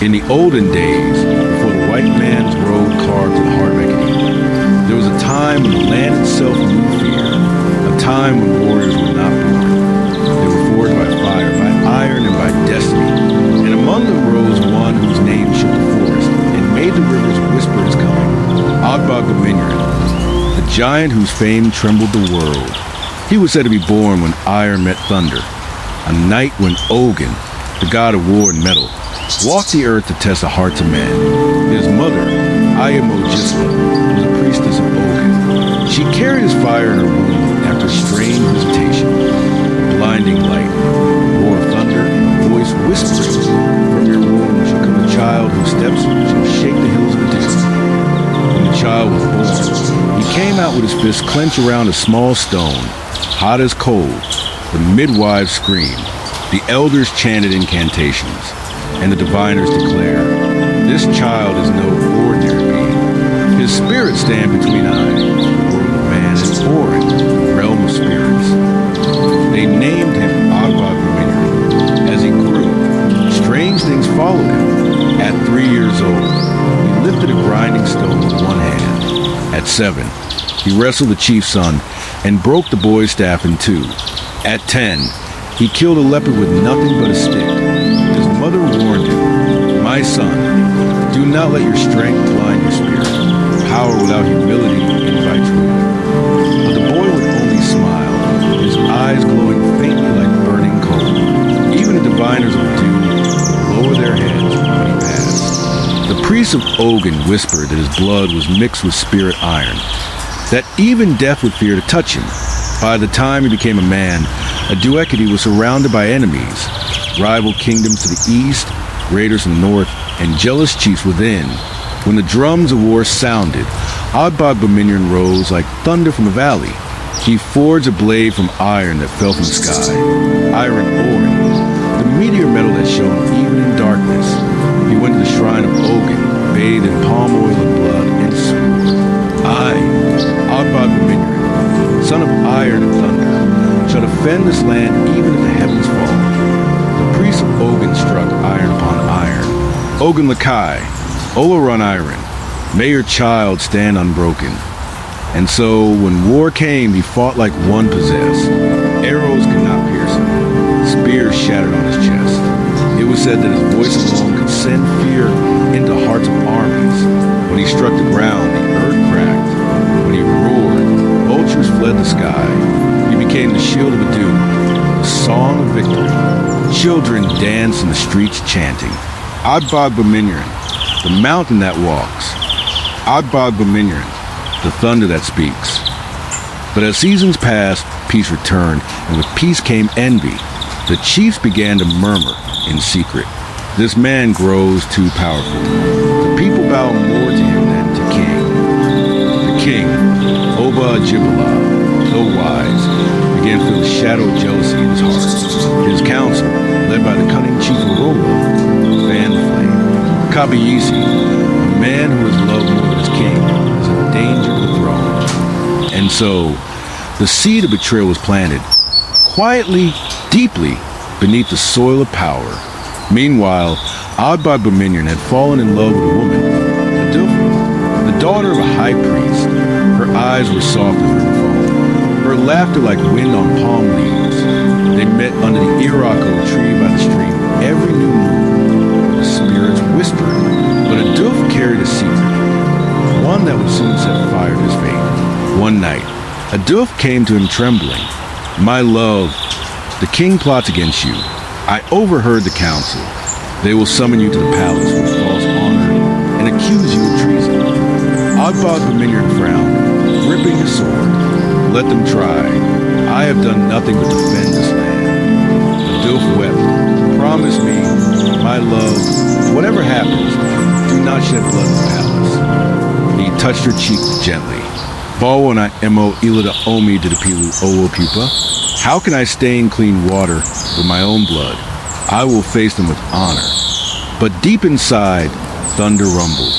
In the olden days, before the white man's road carved to the heart of Ekiti, there was a time when the land itself knew fear, a time when warriors were not born. They were forged by fire, by iron, and by destiny. And among them rose one whose name shook the forest and made the rivers whisper his coming, Ògbógbómíniòràn, the giant whose fame trembled the world. He was said to be born when iron met thunder, a night when Ogun, the god of war and metal, walked the earth to test the hearts of men. His mother, Ado-Ekiti, was a priestess of Ogun. She carried his fire in her womb after a strange visitation. Blinding light, roar of thunder, a voice whispering, from your womb shall come a child whose steps shall shake the hills of the distant. When the child was born, he came out with his fist clenched around a small stone, hot as coal. The midwives screamed, the elders chanted incantations, and the diviners declared, this child is no ordinary being. His spirit stand between eyes, the world of man and Orin, the realm of spirits. They named him Ògbógbómíniòràn. As he grew, strange things followed him. At 3 years old, he lifted a grinding stone with one hand. At 7, he wrestled the chief's son and broke the boy's staff in 2. At 10, he killed a leopard with nothing but a stick. His mother warned him, my son, do not let your strength blind your spirit. Power without humility invites ruin. But the boy would only smile, his eyes glowing faintly like burning coal. Even the diviners of doom would lower their heads when he passed. The priests of Ogun whispered that his blood was mixed with spirit iron, that even death would fear to touch him. By the time he became a man, Ado-Ekiti was surrounded by enemies, rival kingdoms to the east, raiders from the north, and jealous chiefs within. When the drums of war sounded, Ògbógbómíniòràn rose like thunder from a valley. He forged a blade from iron that fell from the sky, iron Orin, the meteor metal that shone even in darkness. He went to the shrine of Ogun, bathed in palm oil and blood, and swore, I, Ògbógbómíniòràn, son of iron and thunder, shall defend this land even if the heavens fall. The priests of Ogun struck iron upon iron. Ogun Lakai, Ola run iron, may your child stand unbroken. And so, when war came, he fought like one possessed. Arrows could not pierce him. Spears shattered on his chest. It was said that his voice alone could send fear into the hearts of armies. When he struck the ground, the earth cracked. When he roared, vultures fled the sky. He became the shield of Ado, the song of victory. Children danced in the streets chanting, Ògbógbómíniòràn, the mountain that walks. Ògbógbómíniòràn, the thunder that speaks. But as seasons passed, peace returned, and with peace came envy. The chiefs began to murmur in secret, this man grows too powerful. The people bow more to him than to king. The king, Oba-Jibola, though wise, began to feel the shadow of jealousy in his heart. His council, led by the cunning chief Yoruba, fanned the flame. Kabiyesi, a man who is loved more than his king, is in danger of the throne. And so, the seed of betrayal was planted, quietly, deeply, beneath the soil of power. Meanwhile, Ògbógbómíniòràn had fallen in love with a woman, Ado, the daughter of a high priest. Her eyes were soft as river foam, her laughter like wind on palm leaves. They met under the Irako tree by the stream every new moon, where the spirits whispered. But Ado carried a secret, one that would soon set fire to his fate. One night, Ado came to him trembling. My love, the king plots against you. I overheard the council. They will summon you to the palace with false honor and accuse you of treason. Ògbógbómíniòràn frowned, gripping his sword. Let them try. I have done nothing but defend this land. Ado wept. Promise me, my love, whatever happens, do not shed blood in the palace. He touched her cheek gently. Bawo na emo ilada omi de pilu owo pupa. How can I stain clean water with my own blood? I will face them with honor. But deep inside, thunder rumbled.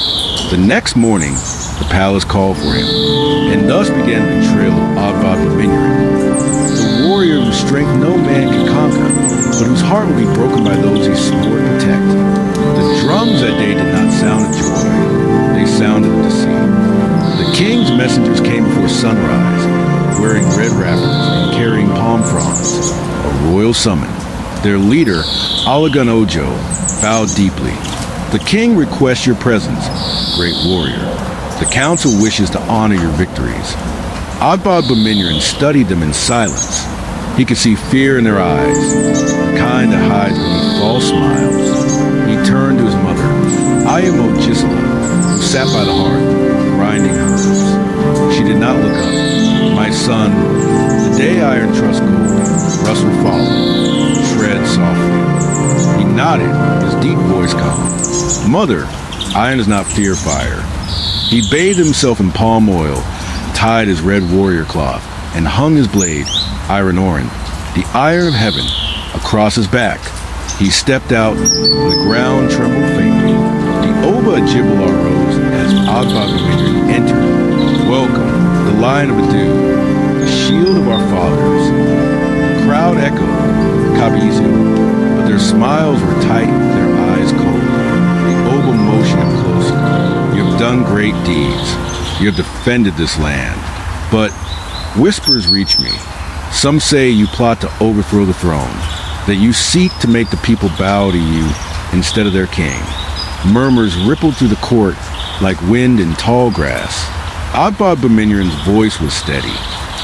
The next morning, the palace called for him, and thus began the betrayal of Ògbógbómíniòràn, the warrior whose strength no man could conquer, but whose heart would be broken by those he swore to protect. The drums summoned. Their leader, Alagun Ojo, bowed deeply. The king requests your presence, great warrior. The council wishes to honor your victories. Ògbógbómíniòràn studied them in silence. He could see fear in their eyes, the kind that hides beneath false smiles. He turned to his mother, Ayamo Gisela, who sat by the hearth, grinding herbs. She did not look up. My son, the day iron trusts gold, rust will follow. Tread softly. He nodded, his deep voice calm. Mother, iron does not fear fire. He bathed himself in palm oil, tied his red warrior cloth, and hung his blade, Iron-Oran, the iron of heaven, across his back. He stepped out, and the ground trembled faintly. The Oba Ojibwa rose as Ògbógbómíniòràn entered. Welcome, the Lion of Ado, the shield of our fathers. The crowd echoed, Kabizio, but their smiles were tight, their eyes cold. The Oba motioned him closer. You have done great deeds. You have defended this land. But whispers reach me. Some say you plot to overthrow the throne, that you seek to make the people bow to you instead of their king. Murmurs rippled through the court like wind in tall grass. Ògbógbómíniòràn's voice was steady.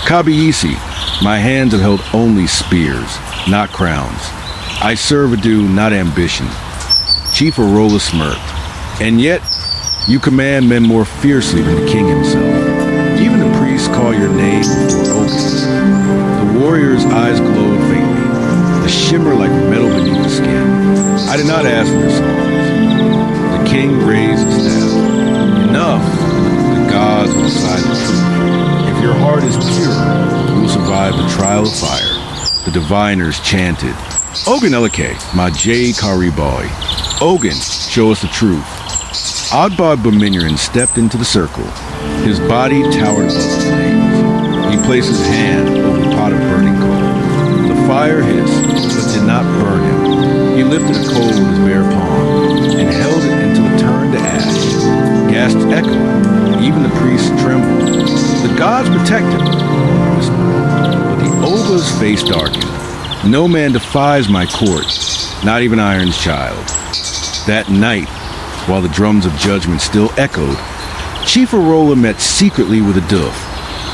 Kabiyesi, my hands have held only spears, not crowns. I serve Ado, not ambition. Chief Arola smirked. And yet, you command men more fiercely than the king himself. Even the priests call your name before oaths. The warrior's eyes glowed faintly, a shimmer like metal beneath the skin. I did not ask for your songs. The king raised his staff. Enough! The gods will decide the truth. If your heart is pure, you will survive the trial of fire. The diviners chanted, Ogun Eleke, my J. Kari boy. Ogun, show us the truth. Ògbógbómíniòràn stepped into the circle. His body towered above the flames. He placed his hand over a pot of burning coal. The fire hissed, but did not burn him. He lifted a coal with his bare palm and held it until it turned to ash. Gasps echoed. Even the priests trembled. The gods protect him, he whispered. But the Oba's face darkened. No man defies my court, not even Iron's child. That night, while the drums of judgment still echoed, Chief Arola met secretly with Ado.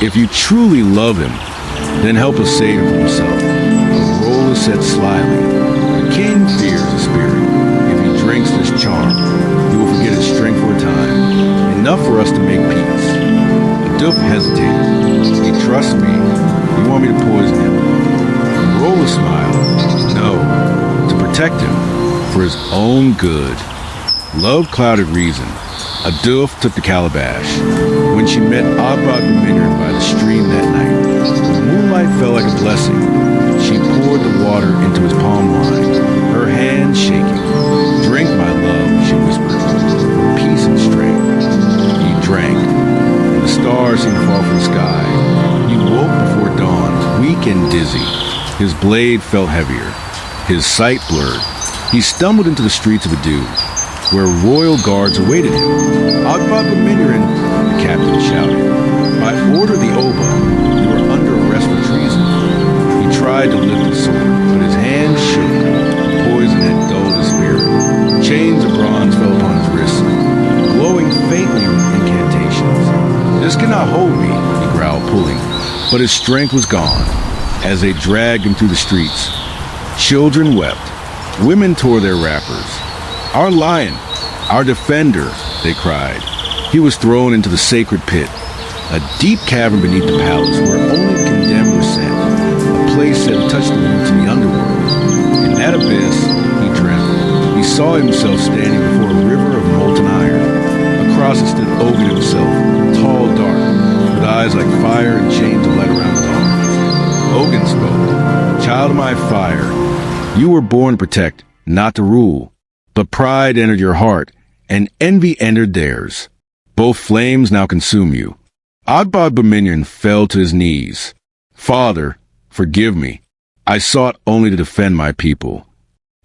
If you truly love him, then help us save him from himself. Arola said slyly, the king fears the spirit. If he drinks this charm, he will forget his strength for a time, enough for us to make peace. Ado hesitated. He trusts me. You want me to poison him? Arola smiled. No, to protect him, for his own good. Love clouded reason. Ado took the calabash. When she met Ògbógbómíniòràn by the stream that night, the moonlight fell like a blessing. She poured the water into his palm wine, her hands shaking. Drink, my love, she whispered, for peace and strength. He drank, and the stars seemed to fall from the sky. He woke before dawn, weak and dizzy. His blade felt heavier, his sight blurred. He stumbled into the streets of Ado, where royal guards awaited him. Ògbógbómíniòràn, the captain shouted. By order of the Oba, you are under arrest for treason. He tried to lift his sword, but his hand shook. Poison had dulled his spirit. Chains of bronze fell upon his wrists, glowing faintly with incantations. This cannot hold me, he growled, pulling, but his strength was gone. As they dragged him through the streets, children wept. Women tore their wrappers. Our lion, our defender, they cried. He was thrown into the sacred pit, a deep cavern beneath the palace where only the condemned were sent, a place that touched the roots of the underworld. In that abyss, he dreamt. He saw himself standing before a river of molten iron. Across it stood Ogun himself, tall, dark, with eyes like fire and chains of light around his arms. Ogun spoke, child of my fire, you were born to protect, not to rule. But pride entered your heart, and envy entered theirs. Both flames now consume you. Ògbógbómíniòràn fell to his knees. Father, forgive me. I sought only to defend my people.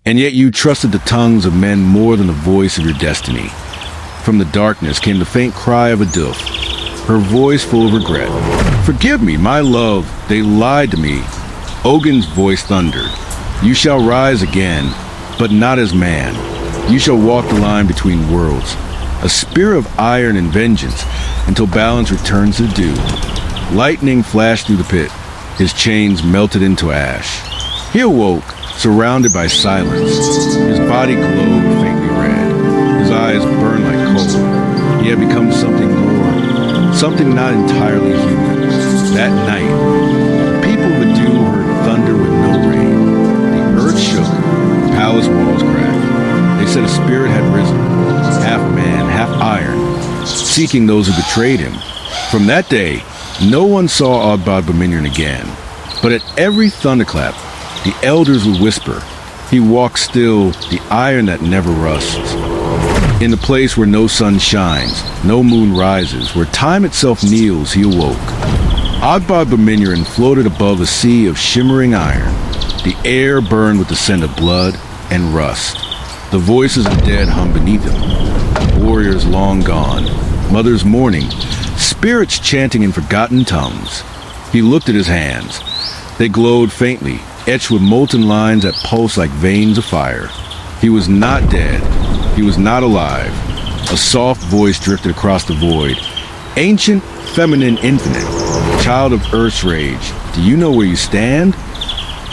And yet you trusted the tongues of men more than the voice of your destiny. From the darkness came the faint cry of Ado, her voice full of regret. Forgive me, my love, they lied to me. Ogun's voice thundered. You shall rise again, but not as man. You shall walk the line between worlds, a spear of iron and vengeance, until balance returns to dew. Lightning flashed through the pit. His chains melted into ash. He awoke, surrounded by silence. His body glowed faintly red. His eyes burned like coal. He had become something more, something not entirely human. That night, the people of Ado heard thunder with no rain. The earth shook, the palace walls cracked. They said a spirit had risen, half man, half iron, seeking those who betrayed him. From that day, no one saw Ògbógbómíniòràn again. But at every thunderclap, the elders would whisper, "He walks still, the iron that never rusts." In the place where no sun shines, no moon rises, where time itself kneels, he awoke. Ògbógbómíniòràn floated above a sea of shimmering iron. The air burned with the scent of blood and rust. The voices of the dead hum beneath him. Warriors long gone, mothers mourning, spirits chanting in forgotten tongues. He looked at his hands. They glowed faintly, etched with molten lines that pulsed like veins of fire. He was not dead. He was not alive. A soft voice drifted across the void. Ancient, feminine, infinite. Child of Earth's rage, do you know where you stand?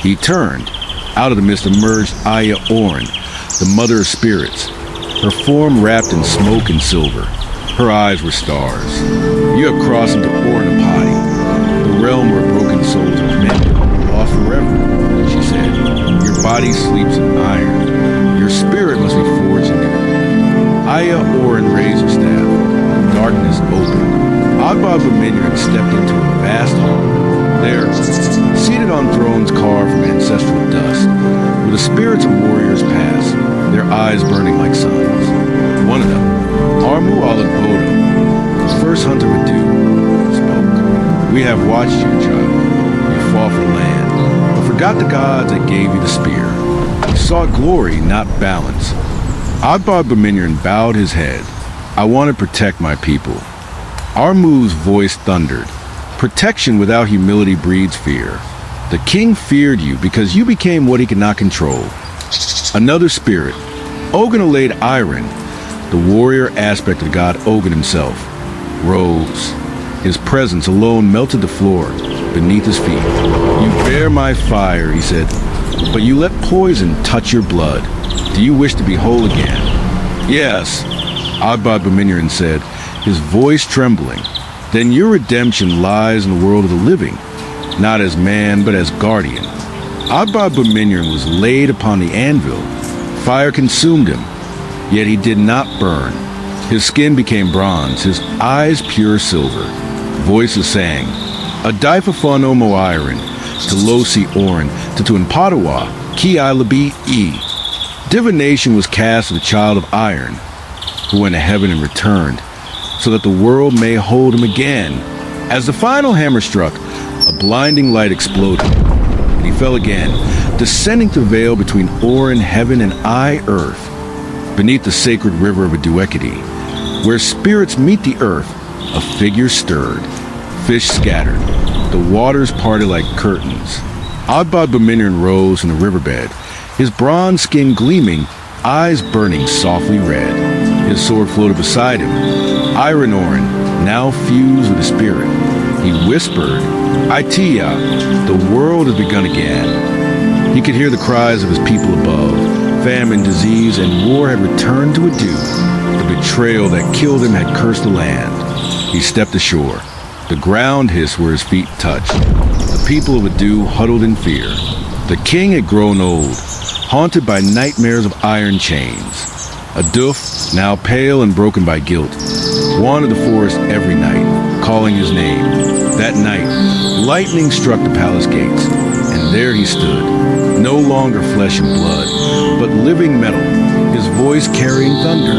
He turned. Out of the mist emerged Ado-Ekiti, the mother of spirits. Her form wrapped in smoke and silver. Her eyes were stars. You have crossed into Ògbógbómíniòràn, the realm where broken souls of men become lost forever, she said. Your body sleeps in iron. Your spirit must be forged anew. Ado-Ekiti raised her staff. Darkness opened. Ògbógbómíniòràn stepped into a vast hall. There, seated on thrones carved from ancestral dust, were the spirits of warriors past, their eyes burning like suns. One of them, Bodo, the first hunter of Ado, spoke. "We have watched you, child. You fought for land, but forgot the gods that gave you the spear. You sought glory, not balance." Ògbógbómíniòràn bowed his head. "I want to protect my people." Armu's voice thundered. "Protection without humility breeds fear. The king feared you because you became what he could not control." Another spirit, Ogunlaid Iron, the warrior aspect of God Ogun himself, rose. His presence alone melted the floor beneath his feet. "You bear my fire," he said, "but you let poison touch your blood. Do you wish to be whole again?" "Yes," Ògbógbómíniòràn said, his voice trembling. "Then your redemption lies in the world of the living, not as man, but as guardian." Ògbógbómíniòràn was laid upon the anvil. Fire consumed him, yet he did not burn. His skin became bronze, his eyes pure silver. Voices sang, "Adaifafono Moiron, Talosi Orin, Tatun Padawa, Ki Ilabi E." Divination was cast of the child of iron, who went to heaven and returned, so that the world may hold him again. As the final hammer struck, a blinding light exploded, and he fell again, descending to the veil between Orin heaven and earth. Beneath the sacred river of Ado-Ekiti, where spirits meet the earth, a figure stirred. Fish scattered. The waters parted like curtains. Ògbógbómíniòràn rose from the riverbed, his bronze skin gleaming, eyes burning softly red. His sword floated beside him. Iron Orin, now fused with the spirit. He whispered, "Aitia, the world has begun again." He could hear the cries of his people above. Famine, disease, and war had returned to Ado. The betrayal that killed him had cursed the land. He stepped ashore. The ground hissed where his feet touched. The people of Ado huddled in fear. The king had grown old, haunted by nightmares of iron chains. Aduf, now pale and broken by guilt, wandered the forest every night, calling his name. That night, lightning struck the palace gates, and there he stood, no longer flesh and blood, but living metal, his voice carrying thunder.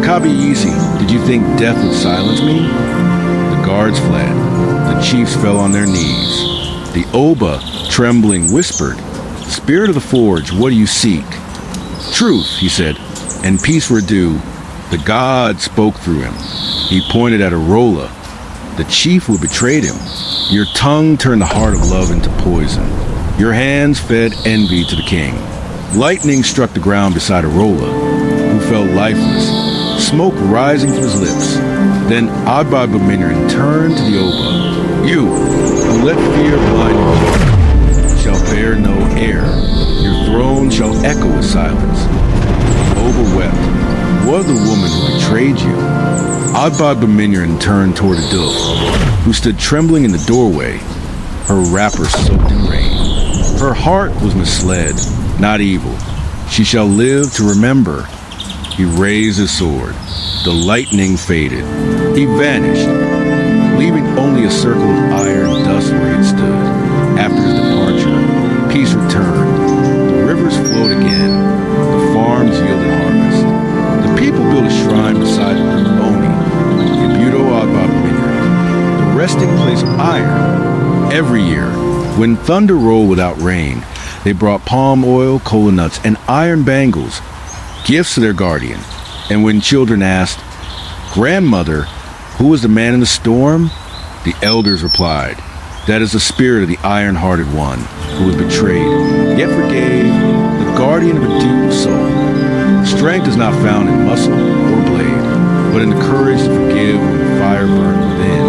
"Kabiyesi, did you think death would silence me?" The guards fled. The chiefs fell on their knees. The Oba, trembling, whispered, "Spirit of the Forge, what do you seek?" "Truth," he said, "and peace for Ado." The god spoke through him. He pointed at Arola, the chief who betrayed him. "Your tongue turned the heart of love into poison. Your hands fed envy to the king. Lightning struck the ground beside Arola, who fell lifeless, smoke rising from his lips. Then Ògbógbómíniòràn turned to the Oba. You, who let fear blind you, shall bear no heir. Your throne shall echo with silence. Oba wept. Was the woman who betrayed you? Ògbógbómíniòràn turned toward Ado, who stood trembling in the doorway, her wrapper soaked in rain. Her heart was misled, not evil. She shall live to remember. He raised his sword. The lightning faded. He vanished, leaving only a circle of iron dust where he stood. After his departure, peace returned. The rivers flowed again. The farms yielded harvest. The people built a shrine beside the river Oni, Ògbógbómíniòràn, the resting place of iron. Every year, when thunder rolled without rain, they brought palm oil, cola nuts, and iron bangles, gifts to their guardian. And when children asked, "Grandmother, who was the man in the storm?" the elders replied, "That is the spirit of the iron-hearted one who was betrayed, yet forgave, the guardian of a doomed soul. Strength is not found in muscle or blade, but in the courage to forgive when the fire burns within."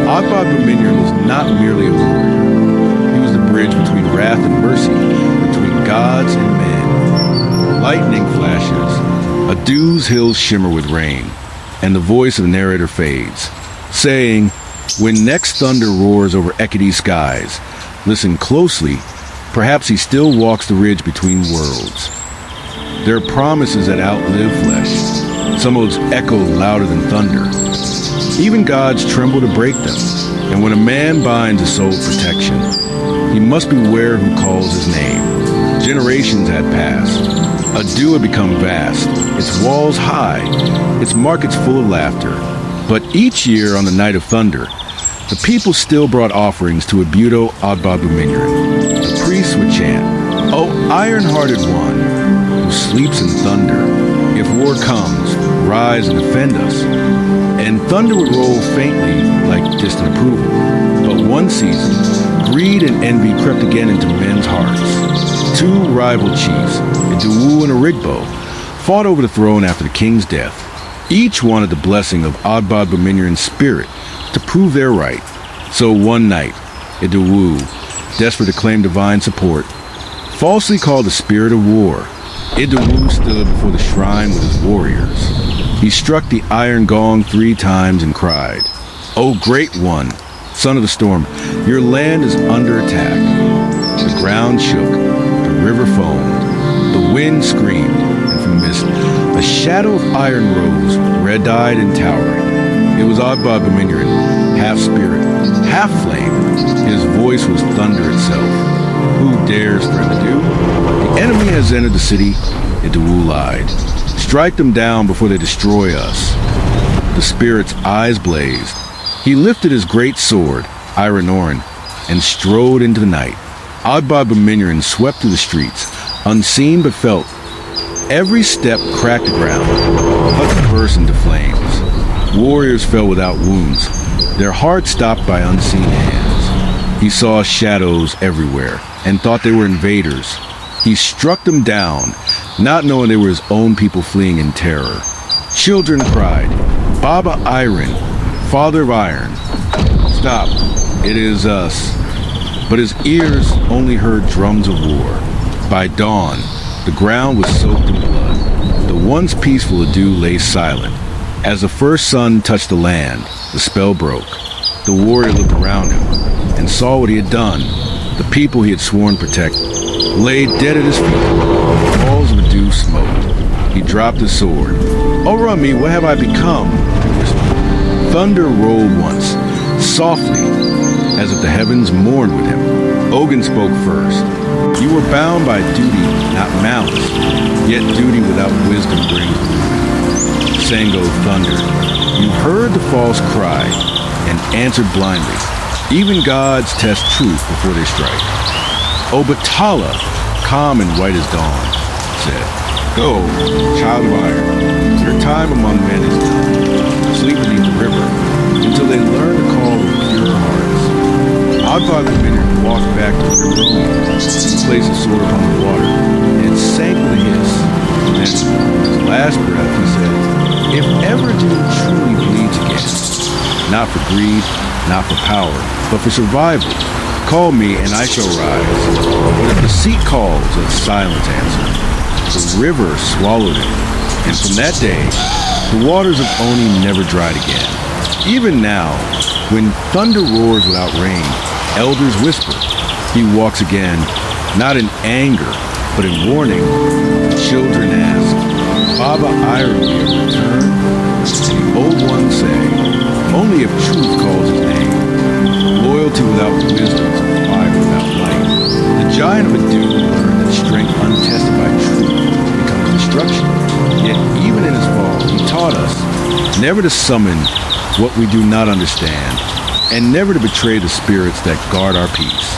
Ògbógbómíniòràn was not merely a warrior. He was the bridge between wrath and mercy, between gods and men. Lightning flashes, Ado's hills shimmer with rain, and the voice of the narrator fades, saying, "When next thunder roars over Ekiti skies, listen closely, perhaps he still walks the ridge between worlds." There are promises that outlive flesh. Some oaths echo louder than thunder. Even gods tremble to break them, and when a man binds a soul of protection, he must beware who calls his name. Generations had passed. Ado had become vast, its walls high, its markets full of laughter. But each year on the night of thunder, the people still brought offerings to Ògbógbómíniòràn. The priests would chant, "O iron-hearted one, who sleeps in thunder, if war comes, rise and defend us." And thunder would roll faintly like distant approval. But one season, greed and envy crept again into men's hearts. Two rival chiefs, Ado and Origbo, fought over the throne after the king's death. Each wanted the blessing of Ògbógbómíniòràn's spirit to prove their right. So one night, Ado, desperate to claim divine support, falsely called the spirit of war. Ado stood before the shrine with his warriors. He struck the iron gong 3 times and cried, "O great one, son of the storm, your land is under attack." The ground shook, the river foamed, the wind screamed, and from the mist, a shadow of iron rose, red-eyed and towering. It was Ògbógbómíniòràn, half spirit, half flame. His voice was thunder itself. "Who dares threaten Ado? The enemy has entered the city," Ado lied. "Strike them down before they destroy us." The spirit's eyes blazed. He lifted his great sword, Irenoran, and strode into the night. Ògbógbómíniòràn swept through the streets, unseen but felt. Every step cracked the ground. Huts burst into flames. Warriors fell without wounds, their hearts stopped by unseen hands. He saw shadows everywhere and thought they were invaders. He struck them down, not knowing they were his own people fleeing in terror. Children cried, "Baba Iron, father of iron, stop, it is us." But his ears only heard drums of war. By dawn, the ground was soaked in blood. The once peaceful Ado lay silent. As the first sun touched the land, the spell broke. The warrior looked around him and saw what he had done. The people he had sworn to protect lay dead at his feet. The walls of Ado smoked. He dropped his sword. "Oh, Rami, what have I become?" he whispered. Thunder rolled once, softly, as if the heavens mourned with him. Ogun spoke first. "You were bound by duty, not malice, yet duty without wisdom brings ruin." Sango thundered. "You heard the false cry and answered blindly. Even gods test truth before they strike." Obatala, calm and white as dawn, said, "Go, child of iron, your time among men is done. Sleep beneath the river until they learn to call with pure hearts." Ògbógbómíniòràn walked back to the river. He placed his sword upon the water, and it sank with a hiss. Then, with his last breath, he said, "If ever Doom truly bleeds again, not for greed, not for power, but for survival, call me and I shall rise. But if the sea calls, let silence answer." The river swallowed him, and from that day, the waters of Oni never dried again. Even now, when thunder roars without rain, elders whisper, he walks again, not in anger, but in warning. Children ask, "Baba Ira will return?" And the old ones say, "Only if truth calls his name." Loyalty without wisdom is a fire without light. The giant of Ado learned that strength untested by truth becomes destruction. Yet even in his fall, he taught us never to summon what we do not understand, and never to betray the spirits that guard our peace.